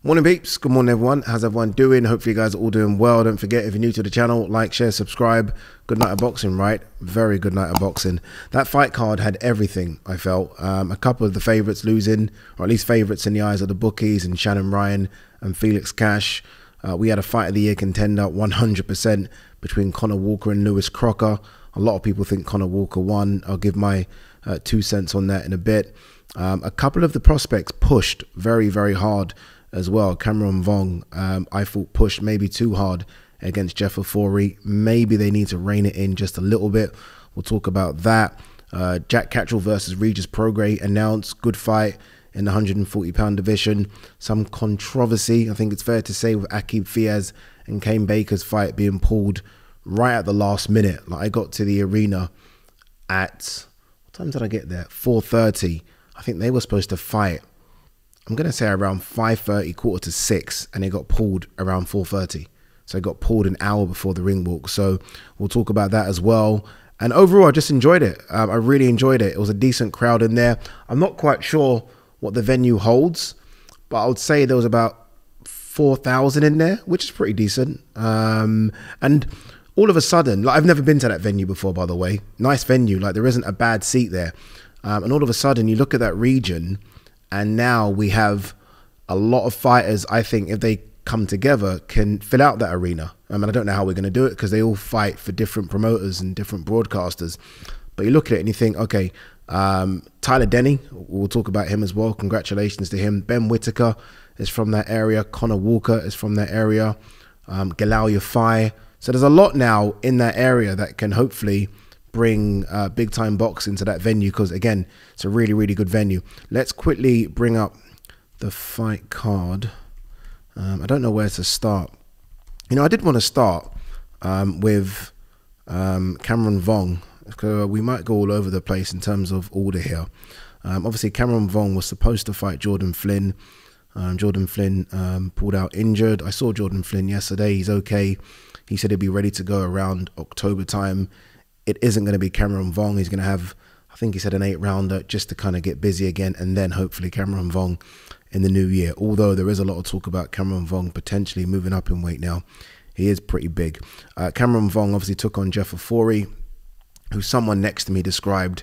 Morning peeps, good morning everyone. How's everyone doing? Hopefully you guys are all doing well. Don't forget, if you're new to the channel, like, share, subscribe. Good night of boxing, right? Very good night of boxing. That fight card had everything, I felt. A couple of the favourites losing, or at least favourites in the eyes of the bookies, and Shannon Ryan and Felix Cash. We had a fight of the year contender 100% between Conah Walker and Lewis Crocker. A lot of people think Conah Walker won. I'll give my 2 cents on that in a bit. A couple of the prospects pushed very, very hard as well. Cameron Vong, I thought pushed maybe too hard against Jeff Ofori. Maybe they need to rein it in just a little bit. We'll talk about that. Jack Cattrall versus Regis Prograis announced. Good fight in the 140-pound division. Some controversy, I think it's fair to say, with Aqib Fiaz and Kane Baker's fight being pulled right at the last minute. Like, I got to the arena at, what time did I get there? 4:30. I think they were supposed to fight, I'm going to say around 5:30, 5:45, and it got pulled around 4:30. So it got pulled an hour before the ring walk. So we'll talk about that as well. And overall, I just enjoyed it. I really enjoyed it. It was a decent crowd in there. I'm not quite sure what the venue holds, but I would say there was about 4,000 in there, which is pretty decent. And all of a sudden, like, I've never been to that venue before, by the way. Nice venue. Like, there isn't a bad seat there. And all of a sudden, you look at that region, and now we have a lot of fighters, I think, if they come together, can fill out that arena. I mean, I don't know how we're going to do it because they all fight for different promoters and different broadcasters. But you look at it and you think, okay, Tyler Denny, we'll talk about him as well. Congratulations to him. Ben Whitaker is from that area. Conah Walker is from that area. Galal Yafai. So there's a lot now in that area that can hopefully bring big time boxing to that venue, because again, it's a really, really good venue. Let's quickly bring up the fight card. I don't know where to start. You know, I did want to start with Cameron Vong, because we might go all over the place in terms of order here. Obviously, Cameron Vong was supposed to fight Jordan Flynn. Jordan Flynn pulled out injured. I saw Jordan Flynn yesterday. He's okay. He said he'd be ready to go around October time. It isn't going to be Cameron Vong. He's going to have, I think he said, an 8-rounder just to kind of get busy again, and then hopefully Cameron Vong in the new year. Although there is a lot of talk about Cameron Vong potentially moving up in weight now. He is pretty big. Cameron Vong obviously took on Jeff Ofori, who someone next to me described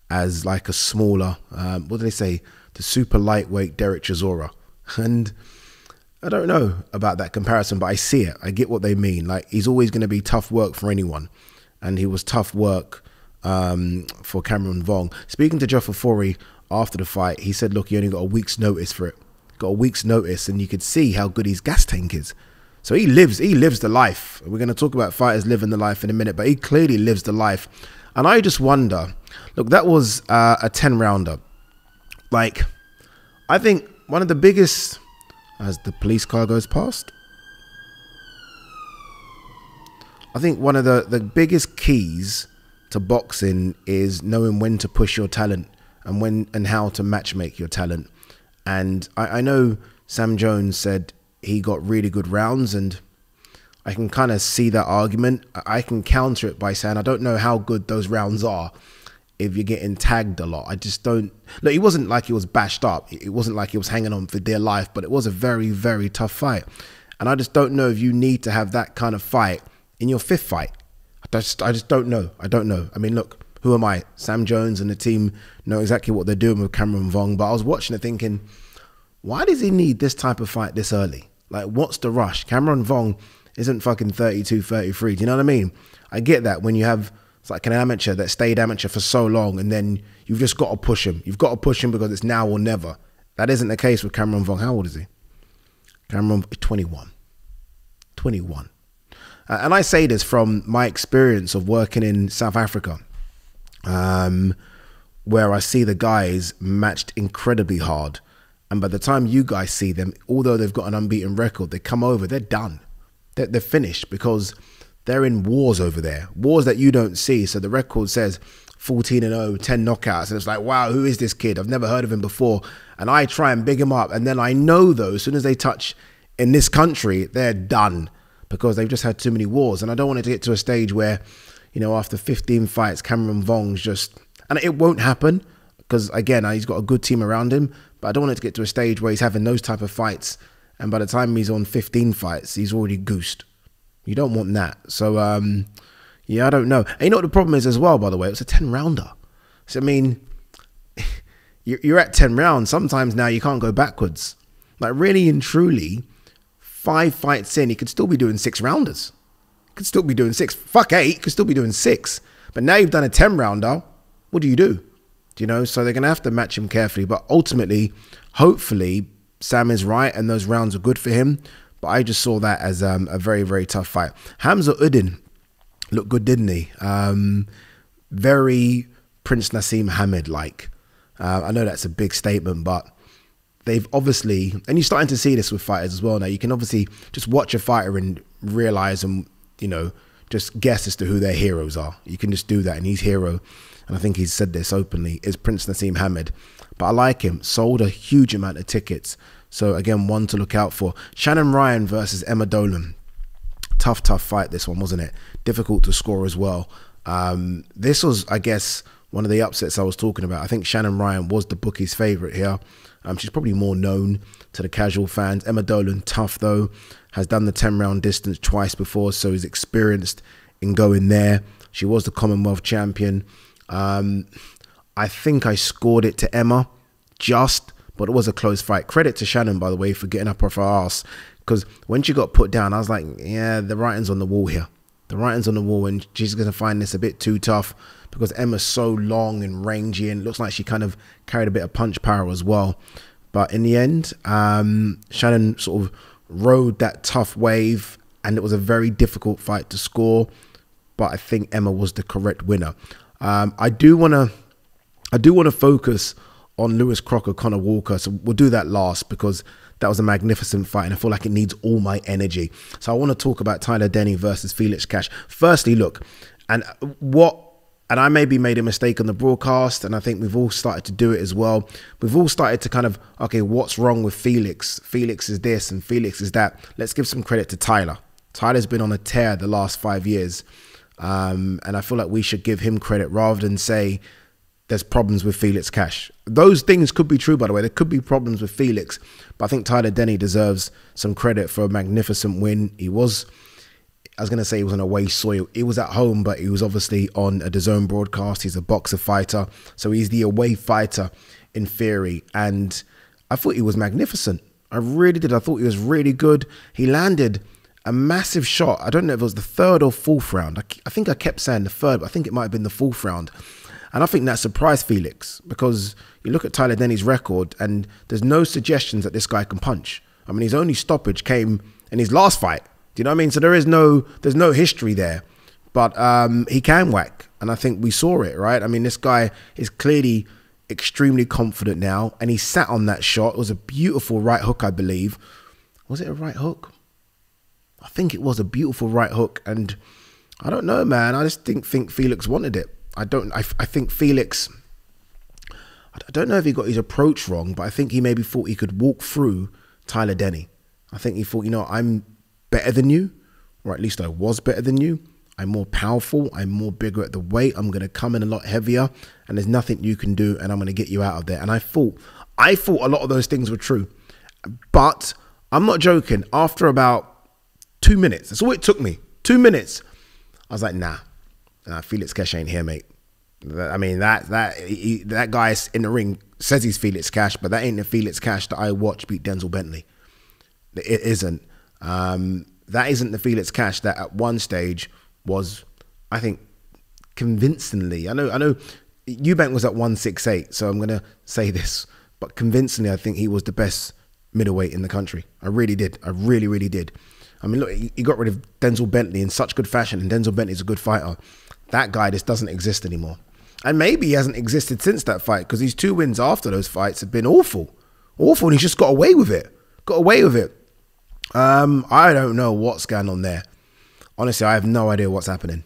as like a smaller, what did they say? The super lightweight Derek Chisora. And I don't know about that comparison, but I see it. I get what they mean. Like, he's always going to be tough work for anyone. And he was tough work for Cameron Vong. Speaking to Jeff Ofori after the fight, he said, look, he only got a week's notice for it. Got a week's notice, and you could see how good his gas tank is. So he lives the life. We're going to talk about fighters living the life in a minute, but he clearly lives the life. And I just wonder, look, that was a 10-rounder. Like, I think one of the biggest, as the police car goes past, I think one of the biggest keys to boxing is knowing when to push your talent and when and how to matchmake your talent. And I know Sam Jones said he got really good rounds, and I can kind of see that argument. I can counter it by saying I don't know how good those rounds are if you're getting tagged a lot. I just don't. Look, it wasn't like he was bashed up. It wasn't like he was hanging on for dear life, but it was a very, very tough fight. And I just don't know if you need to have that kind of fight in your 5th fight. I just don't know. I don't know. I mean, look, who am I? Sam Jones and the team know exactly what they're doing with Cameron Vong. But I was watching it thinking, why does he need this type of fight this early? Like, what's the rush? Cameron Vong isn't fucking 32, 33. Do you know what I mean? I get that when you have, it's like an amateur that stayed amateur for so long, and then you've just got to push him. You've got to push him because it's now or never. That isn't the case with Cameron Vong. How old is he? Cameron, 21. 21. And I say this from my experience of working in South Africa, where I see the guys matched incredibly hard. And by the time you guys see them, although they've got an unbeaten record, they come over, they're done. They're finished because they're in wars over there. Wars that you don't see. So the record says 14-0, 10 knockouts. And it's like, wow, who is this kid? I've never heard of him before. And I try and big him up. And then I know, though, as soon as they touch in this country, they're done, because they've just had too many wars. And I don't want it to get to a stage where, you know, after 15 fights, Cameron Vong's just, and it won't happen because, again, he's got a good team around him, but I don't want it to get to a stage where he's having those type of fights and by the time he's on 15 fights, he's already goosed. You don't want that. So, yeah, I don't know. And you know what the problem is as well, by the way? It was a 10-rounder. So, I mean, you're at 10 rounds. Sometimes now you can't go backwards. Like, really and truly, 5 fights in, he could still be doing 6-rounders. Could still be doing 6. Fuck 8, could still be doing 6. But now you've done a 10-rounder. What do? Do you know? So they're going to have to match him carefully. But ultimately, hopefully, Sam is right and those rounds are good for him. But I just saw that as a very, very tough fight. Hamza Uddin looked good, didn't he? Very Prince Nassim Hamed-like. I know that's a big statement, but they've obviously, and you're starting to see this with fighters as well now, you can obviously just watch a fighter and realize and, you know, just guess as to who their heroes are. You can just do that, and his hero, and I think he's said this openly, is Prince Nassim Hamed. But I like him. Sold a huge amount of tickets. So again, one to look out for. Shannon Ryan versus Emma Dolan. Tough fight, this one, wasn't it? Difficult to score as well. This was, I guess, one of the upsets I was talking about. I think Shannon Ryan was the bookie's favourite here. She's probably more known to the casual fans. Emma Dolan, tough though, has done the 10-round distance twice before, so is experienced in going there. She was the Commonwealth champion. I think I scored it to Emma, but it was a close fight. Credit to Shannon, by the way, for getting up off her ass, because when she got put down, I was like, yeah, the writing's on the wall here. The writing's on the wall, and she's going to find this a bit too tough because Emma's so long and rangy, and it looks like she kind of carried a bit of punch power as well. But in the end, Shannon sort of rode that tough wave, and it was a very difficult fight to score. But I think Emma was the correct winner. I do want to focus on Lewis Crocker, Conah Walker. So we'll do that last because that was a magnificent fight and I feel like it needs all my energy. So I want to talk about Tyler Denny versus Felix Cash. Firstly, look, and I maybe made a mistake on the broadcast, and I think we've all started to do it as well. We've all started to kind of, okay, what's wrong with Felix? Felix is this and Felix is that. Let's give some credit to Tyler. Tyler's been on a tear the last 5 years. And I feel like we should give him credit rather than say there's problems with Felix Cash. Those things could be true, by the way. There could be problems with Felix, but I think Tyler Denny deserves some credit for a magnificent win. I was going to say he was on away soil. He was at home, but he was obviously on a DAZN broadcast. He's a boxer fighter, so he's the away fighter in theory. And I thought he was magnificent. I really did. I thought he was really good. He landed a massive shot. I don't know if it was the 3rd or 4th round. I think I kept saying the 3rd, but I think it might have been the 4th round. And I think that surprised Felix because you look at Tyler Denny's record and there's no suggestions that this guy can punch. I mean, his only stoppage came in his last fight. Do you know what I mean? So there's no history there, but he can whack. And I think we saw it, right? I mean, this guy is clearly extremely confident now, and he sat on that shot. It was a beautiful right hook, I believe. Was it a right hook? I think it was a beautiful right hook, and I don't know, man. I just think Felix wanted it. I think Felix, I don't know if he got his approach wrong, but I think he maybe thought he could walk through Tyler Denny. I think he thought, you know, I'm better than you, or at least I was better than you. I'm more powerful. I'm more bigger at the weight. I'm going to come in a lot heavier, and there's nothing you can do, and I'm going to get you out of there. And I thought a lot of those things were true, but I'm not joking. After about 2 minutes, that's all it took me. 2 minutes. I was like, nah, Felix Cash ain't here, mate. I mean, that guy in the ring says he's Felix Cash, but that ain't the Felix Cash that I watched beat Denzel Bentley. It isn't. That isn't the Felix Cash that at one stage was, I think, convincingly. I know Eubank was at 168, so I'm going to say this, but convincingly, I think he was the best middleweight in the country. I really did. I really, really did. I mean, look, he got rid of Denzel Bentley in such good fashion, and Denzel Bentley's a good fighter. That guy just doesn't exist anymore. And maybe he hasn't existed since that fight, because his 2 wins after those fights have been awful. Awful, and he's just got away with it. Got away with it. I don't know what's going on there. Honestly, I have no idea what's happening.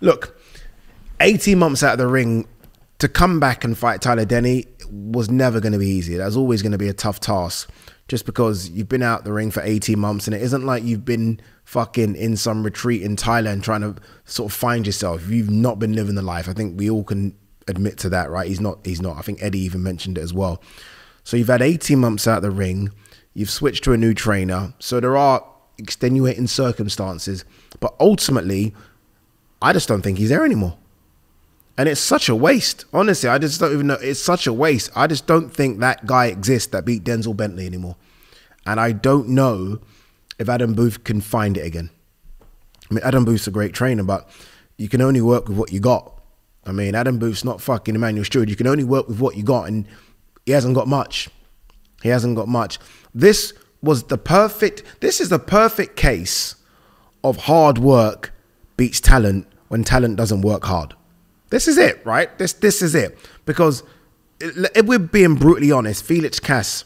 Look, 18 months out of the ring, to come back and fight Tyler Denny was never going to be easy. That was always going to be a tough task. Just because you've been out the ring for 18 months and it isn't like you've been fucking in some retreat in Thailand trying to sort of find yourself. You've not been living the life. I think we all can admit to that, right? He's not. I think Eddie even mentioned it as well. So you've had 18 months out the ring. You've switched to a new trainer. So there are extenuating circumstances. But ultimately, I just don't think he's there anymore. And it's such a waste. Honestly, I just don't even know. It's such a waste. I just don't think that guy exists that beat Denzel Bentley anymore. And I don't know if Adam Booth can find it again. I mean, Adam Booth's a great trainer, but you can only work with what you got. I mean, Adam Booth's not fucking Emmanuel Stewart. You can only work with what you got, and he hasn't got much. He hasn't got much. This is the perfect case of hard work beats talent when talent doesn't work hard. This is it, right? This is it. Because if we're being brutally honest, Felix Cash,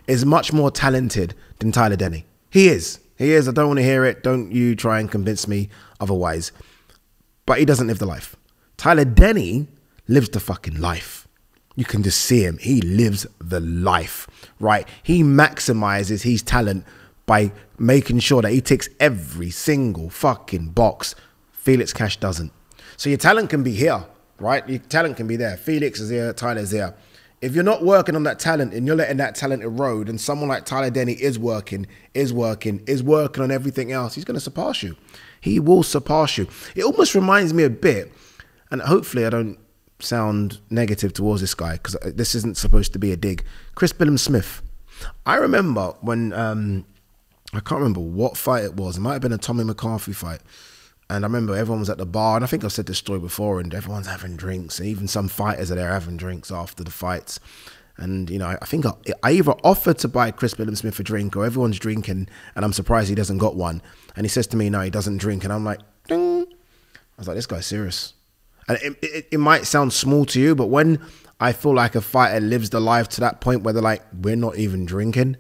is much more talented than Tyler Denny. He is. He is. I don't want to hear it. Don't you try and convince me otherwise. But he doesn't live the life. Tyler Denny lives the fucking life. You can just see him. He lives the life, right? He maximizes his talent by making sure that he ticks every single fucking box. Felix Cash doesn't. So your talent can be here, right? Your talent can be there. Felix is here, Tyler's here. If you're not working on that talent and you're letting that talent erode, and someone like Tyler Denny is working on everything else, he's going to surpass you. He will surpass you. It almost reminds me a bit, and hopefully I don't sound negative towards this guy, because this isn't supposed to be a dig. Chris Billam-Smith. I remember when, I can't remember what fight it was. It might have been a Tommy McCarthy fight. And I remember everyone was at the bar, and I think I've said this story before, and everyone's having drinks, and even some fighters are there having drinks after the fights. And, you know, I think I either offered to buy Chris Billam-Smith a drink, or everyone's drinking, and I'm surprised he doesn't got one. And he says to me, no, he doesn't drink. And I'm like, ding. I was like, this guy's serious. And it might sound small to you, but when I feel like a fighter lives the life to that point where they're like, we're not even drinking,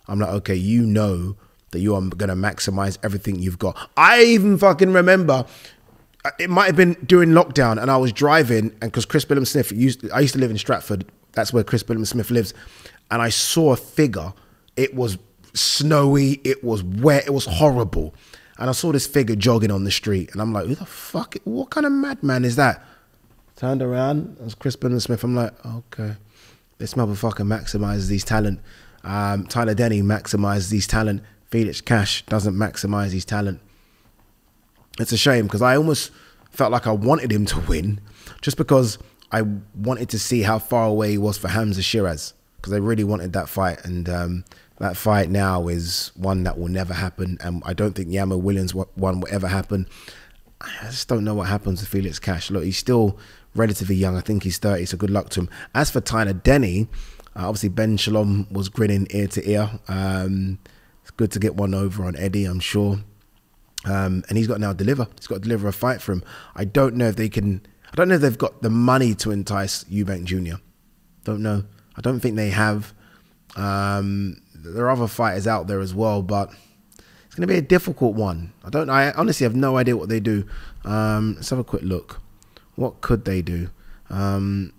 I'm like, okay, you know that you are going to maximize everything you've got. I even fucking remember, it might have been during lockdown, and I was driving, and because Chris Billam-Smith, I used to live in Stratford, that's where Chris Billam-Smith lives, and I saw a figure. It was snowy, it was wet, it was horrible. And I saw this figure jogging on the street, and I'm like, who the fuck, what kind of madman is that? Turned around, it was Chris Billam-Smith. I'm like, okay, this motherfucker maximizes his talent. Tyler Denny maximizes his talent. Felix Cash doesn't maximize his talent. It's a shame, because I almost felt like I wanted him to win, just because I wanted to see how far away he was for Hamza Shiraz, because I really wanted that fight. And that fight now is one that will never happen, and I don't think Yama Williams one will ever happen. I just don't know what happens to Felix Cash. Look, he's still relatively young. I think he's 30, so good luck to him. As for Tyler Denny, obviously Ben Shalom was grinning ear to ear. It's good to get one over on Eddie, I'm sure. And he's got to now deliver. He's got to deliver a fight for him. I don't know if they can. I don't know if they've got the money to entice Eubank Jr. Don't know. I don't think they have. There are other fighters out there as well, but it's going to be a difficult one. I honestly have no idea what they do. Let's have a quick look. What could they do? Nathan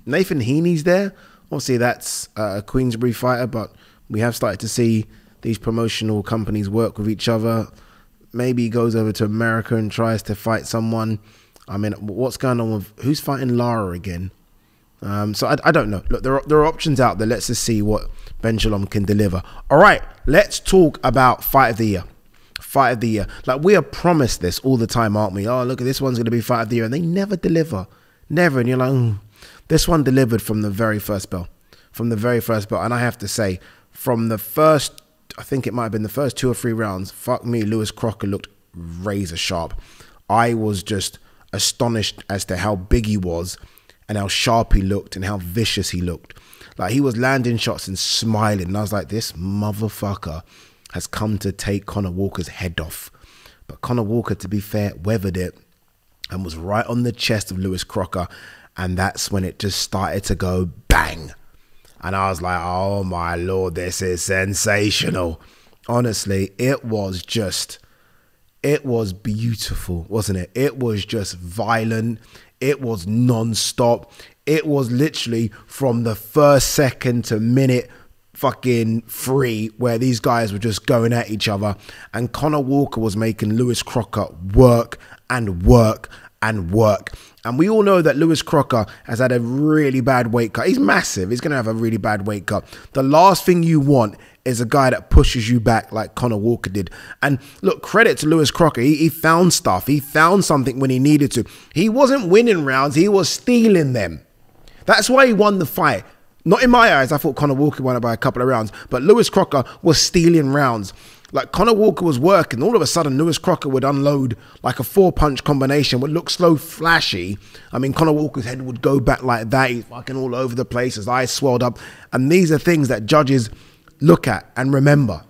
Heaney's there. Obviously, that's a Queensbury fighter, but we have started to see these promotional companies work with each other. Maybe he goes over to America and tries to fight someone. I mean, what's going on with, who's fighting Lara again? So I don't know. Look, there are options out there. Let's just see what Ben Shalom can deliver. All right, let's talk about Fight of the Year. Fight of the Year. Like, we are promised this all the time, aren't we? Oh, look, at this one's going to be Fight of the Year. And they never deliver. Never. And you're like, This one delivered from the very first bell. From the very first bell. And I have to say, from the first, I think it might have been the first 2 or 3 rounds, fuck me, Lewis Crocker looked razor sharp. I was just astonished as to how big he was and how sharp he looked and how vicious he looked. Like, he was landing shots and smiling. And I was like, this motherfucker has come to take Conah Walker's head off. But Conah Walker, to be fair, weathered it and was right on the chest of Lewis Crocker. And that's when it just started to go bang. And I was like, oh my Lord, this is sensational. Honestly, it was beautiful, wasn't it? It was just violent. It was non-stop. It was literally from the first second to minute fucking 3 where these guys were just going at each other. And Conah Walker was making Lewis Crocker work and work and work. And we all know that Lewis Crocker has had a really bad weight cut. He's massive. He's going to have a really bad weight cut. The last thing you want is a guy that pushes you back like Conah Walker did. And look, credit to Lewis Crocker. He found stuff. He found something when he needed to. He wasn't winning rounds. He was stealing them. That's why he won the fight. Not in my eyes. I thought Conah Walker won it by a couple of rounds. But Lewis Crocker was stealing rounds. Like Conah Walker was working. All of a sudden, Lewis Crocker would unload like a 4-punch combination, would look slow, flashy. I mean, Conah Walker's head would go back like that. He's fucking all over the place. His eyes swelled up. And these are things that judges look at and remember.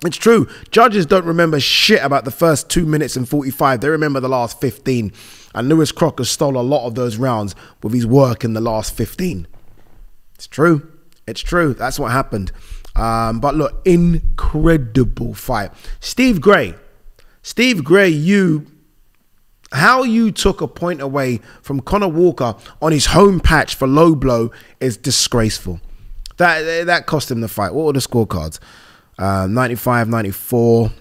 It's true. Judges don't remember shit about the first 2 minutes and 45. They remember the last 15. And Lewis Crocker stole a lot of those rounds with his work in the last 15. It's true. It's true. That's what happened. But look, incredible fight. Steve Gray, how you took a point away from Conah Walker on his home patch for low blow is disgraceful. That cost him the fight. What were the scorecards? 95, 94.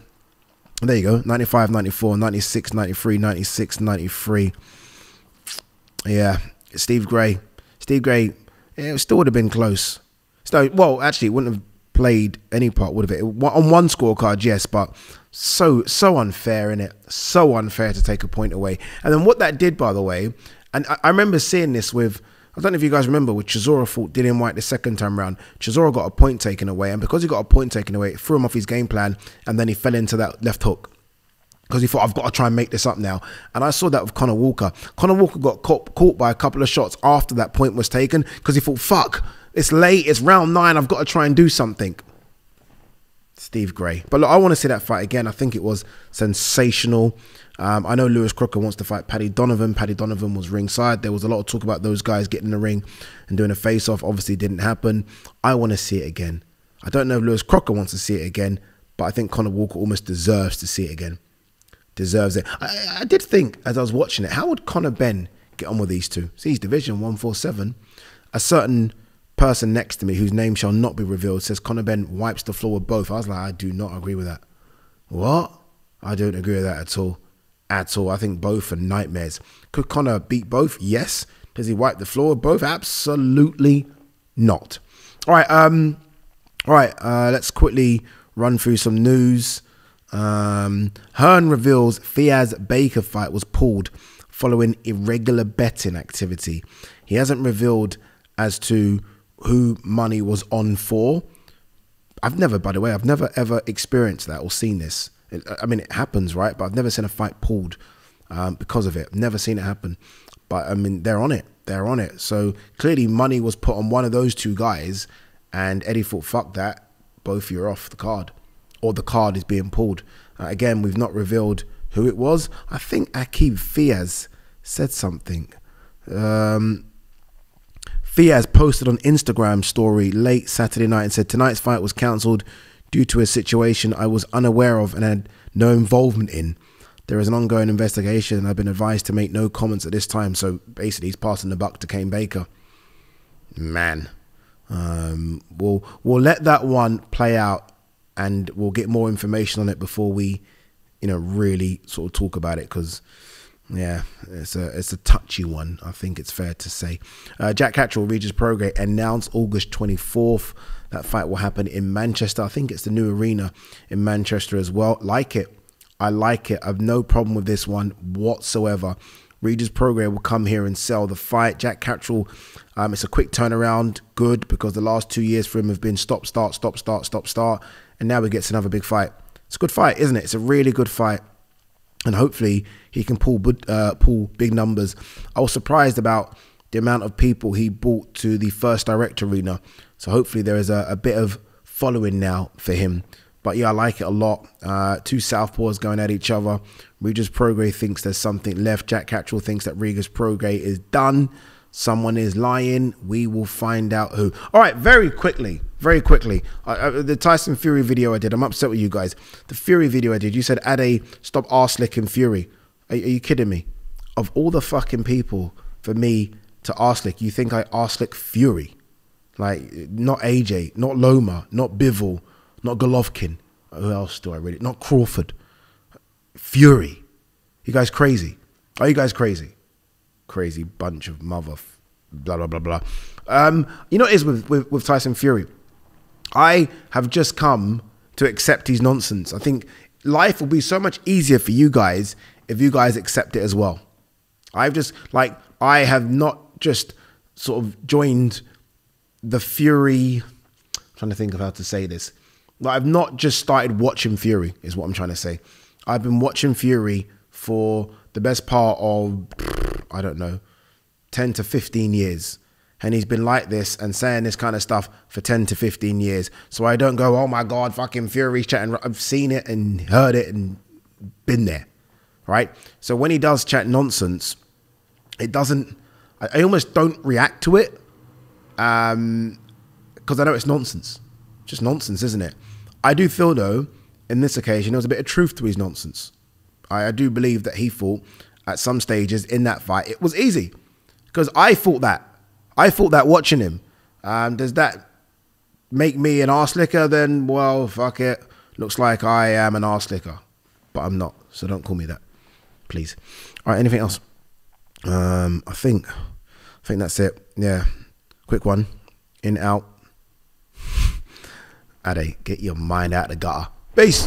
There you go. 95, 94, 96, 93, 96, 93. Yeah, Steve Gray, it still would have been close. So, well, actually, it wouldn't have played any part, would have it? On one scorecard, yes, but so unfair, innit? So unfair to take a point away. And then what that did, by the way, and I remember seeing this with, I don't know if you guys remember, with Chisora fought Dillian White the second time round. Chisora got a point taken away, and because he got a point taken away, it threw him off his game plan, and then he fell into that left hook. Because he thought, I've got to try and make this up now. And I saw that with Conah Walker. Conah Walker got caught by a couple of shots after that point was taken because he thought, fuck, it's late, it's round 9, I've got to try and do something. Steve Gray. But look, I want to see that fight again. I think it was sensational. I know Lewis Crocker wants to fight Paddy Donovan. Paddy Donovan was ringside. There was a lot of talk about those guys getting in the ring and doing a face-off. Obviously, it didn't happen. I want to see it again. I don't know if Lewis Crocker wants to see it again, but I think Conah Walker almost deserves to see it again. Deserves it. I did think, as I was watching it, how would Conor Benn get on with these two? See, he's Division 147. A certain person next to me, whose name shall not be revealed, says Conor Benn wipes the floor with both. I was like, I do not agree with that. What? I don't agree with that at all. At all. I think both are nightmares. Could Conor beat both? Yes. Does he wipe the floor with both? Absolutely not. All right. Let's quickly run through some news. Hearn reveals Fiaz Baker fight was pulled following irregular betting activity. He hasn't revealed as to who money was on for. By the way, I've never ever experienced that or seen this. I mean, it happens, right? But I've never seen a fight pulled because of it. Never seen it happen. But I mean, they're on it. They're on it. So clearly money was put on one of those two guys, and Eddie thought, fuck that. Both you're off the card. Or the card is being pulled. Again, we've not revealed who it was. I think Aqib Fiaz said something. Fiaz posted on Instagram story late Saturday night and said, tonight's fight was cancelled due to a situation I was unaware of and had no involvement in. There is an ongoing investigation and I've been advised to make no comments at this time. So basically he's passing the buck to Kane Baker. Man. We'll let that one play out, and we'll get more information on it before we, really sort of talk about it, because, yeah, it's a touchy one, I think it's fair to say. Jack Catterall, Regis Prograis, announced August 24th. That fight will happen in Manchester. I think it's the new arena in Manchester as well. Like it. I like it. I've no problem with this one whatsoever. Regis Prograis will come here and sell the fight. Jack Catterall, it's a quick turnaround. Good, because the last 2 years for him have been stop, start, stop, start, stop, start. And now he gets another big fight. It's a good fight, isn't it? It's a really good fight. And hopefully he can pull big numbers. I was surprised about the amount of people he brought to the First Direct Arena. So hopefully there is a bit of following now for him. But yeah, I like it a lot. Two southpaws going at each other. Regis Prograis thinks there's something left. Jack Catterall thinks that Regis Prograis is done. Someone is lying. We will find out who. All right, very quickly. The Tyson Fury video I did, I'm upset with you guys. The Fury video I did, you said, Ade, stop arse-licking Fury. Are you kidding me? Of all the fucking people for me to arse-lick, you think I arse-lick Fury? Like, not AJ, not Loma, not Bivol, not Golovkin. Who else do I really? Not Crawford. Fury. You guys crazy? Are you guys crazy? Crazy bunch of blah, blah, blah, blah. You know what it is with Tyson Fury? I have just come to accept his nonsense. I think life will be so much easier for you guys if you guys accept it as well. I have not just sort of joined the Fury. I'm trying to think of how to say this. Like, I've not just started watching Fury, is what I'm trying to say. I've been watching Fury for the best part of, I don't know, 10 to 15 years. And he's been like this and saying this kind of stuff for 10 to 15 years. So I don't go, oh my God, fucking Fury's chatting. I've seen it and heard it and been there, right? So when he does chat nonsense, it doesn't, I almost don't react to it because I know it's nonsense. Just nonsense, isn't it? I do feel, though, in this occasion, there was a bit of truth to his nonsense. I do believe that he thought at some stages in that fight it was easy, because I thought that watching him. Does that make me an arse licker? Then, well, fuck it. Looks like I am an arse licker, but I'm not. So don't call me that, please. All right, anything else? I think that's it. Yeah, quick one. In, out. Ade, get your mind out of the gutter. Peace.